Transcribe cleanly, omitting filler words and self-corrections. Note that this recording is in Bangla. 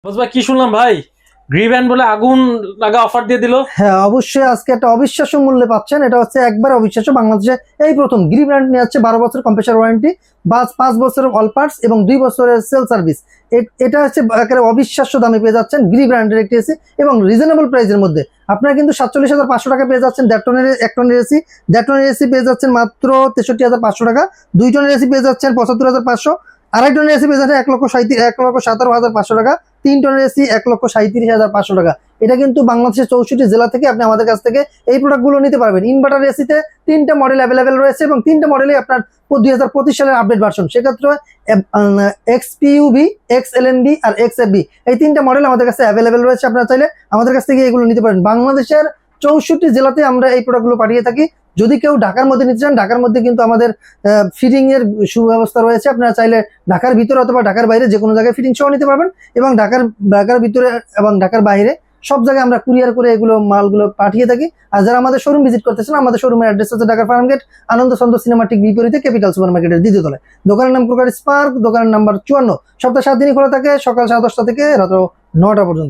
ভাই কি শুনলাম ভাই, গ্রিব্যান্ড বলে আগুন লাগা অফার দিয়ে দিল। হ্যাঁ, অবশ্যই আজকে একটা অবিশ্বাস্য মূল্যে পাচ্ছেন। এটা হচ্ছে একবার অবিশ্বাস্য, বাংলাদেশে এই প্রথম গ্রি ব্র্যান্ড নিয়ে যাচ্ছে 12 বছর কম্প্রেসার ওয়ারেন্টি, 5 বছরের অল পার্টস এবং 2 বছরের সেল সার্ভিস। এটা হচ্ছে একেবারে অবিশ্বাস্য দামে পেয়ে যাচ্ছেন গ্রি ব্র্যান্ডের একটি এসি এবং রিজনেবল প্রাইসের মধ্যে। আপনারা কিন্তু 47,500 টাকা পেয়ে যাচ্ছেন 1.5 টনের 1 টনের এসি। 1.5 টনের এসি পেয়ে যাচ্ছেন মাত্র 63,500 টাকা। 2 টনের এসি পেয়ে যাচ্ছেন 75,500। 2.5 টনের এসি পেয়ে যাচ্ছেন 1,17,500 টাকা। 3 টনের এসি 1,37,500 টাকা। এটা কিন্তু বাংলাদেশের 64 জেলা থেকে আপনি আমাদের কাছ থেকে এই প্রোডাক্টগুলো নিতে পারবেন। ইনভার্টার এসিতে 3টা মডেল অ্যাভেলেবেল রয়েছে এবং 3টা মডেলই আপনার 2025 সালের আপডেট ভার্সন। সেক্ষেত্রে XPUV, XLNB আর XFB এই 3টা মডেল আমাদের কাছে অ্যাভেলেবেল রয়েছে। আপনারা চাইলে আমাদের কাছ থেকে এগুলো নিতে পারেন। বাংলাদেশের 64 জেলাতে আমরা এই প্রোডাক্টগুলো পাঠিয়ে থাকি। যদি কেউ ঢাকার মধ্যে নিতে চান, ঢাকার মধ্যে কিন্তু আমাদের ফিটিং এর সুব্যবস্থা রয়েছে। আপনারা চাইলে ঢাকার ভিতরে অথবা ঢাকার বাইরে যে কোনো জায়গায় ফিটিং সহ নিতে পারবেন এবং ঢাকার ভিতরে এবং ঢাকার বাইরে সব জায়গায় আমরা কুরিয়ার করে এগুলো মালগুলো পাঠিয়ে থাকি। আর যারা আমাদের শোরুম ভিজিট করতেছেন, আমাদের শোরুমের অ্যাড্রেস হচ্ছে ঢাকার ফার্মগেট, আনন্দ সন্দ সিনেমা ঠিক বিপরীতে ক্যাপিটাল সুপার মার্কেটের দ্বিতীয় তলায়। দোকানের নাম ক্রোকারি স্পার্ক, দোকানের নাম্বার 54। সপ্তাহে 7 দিনই খোলা থাকে, সকাল 10:30 থেকে রাত 9টা পর্যন্ত।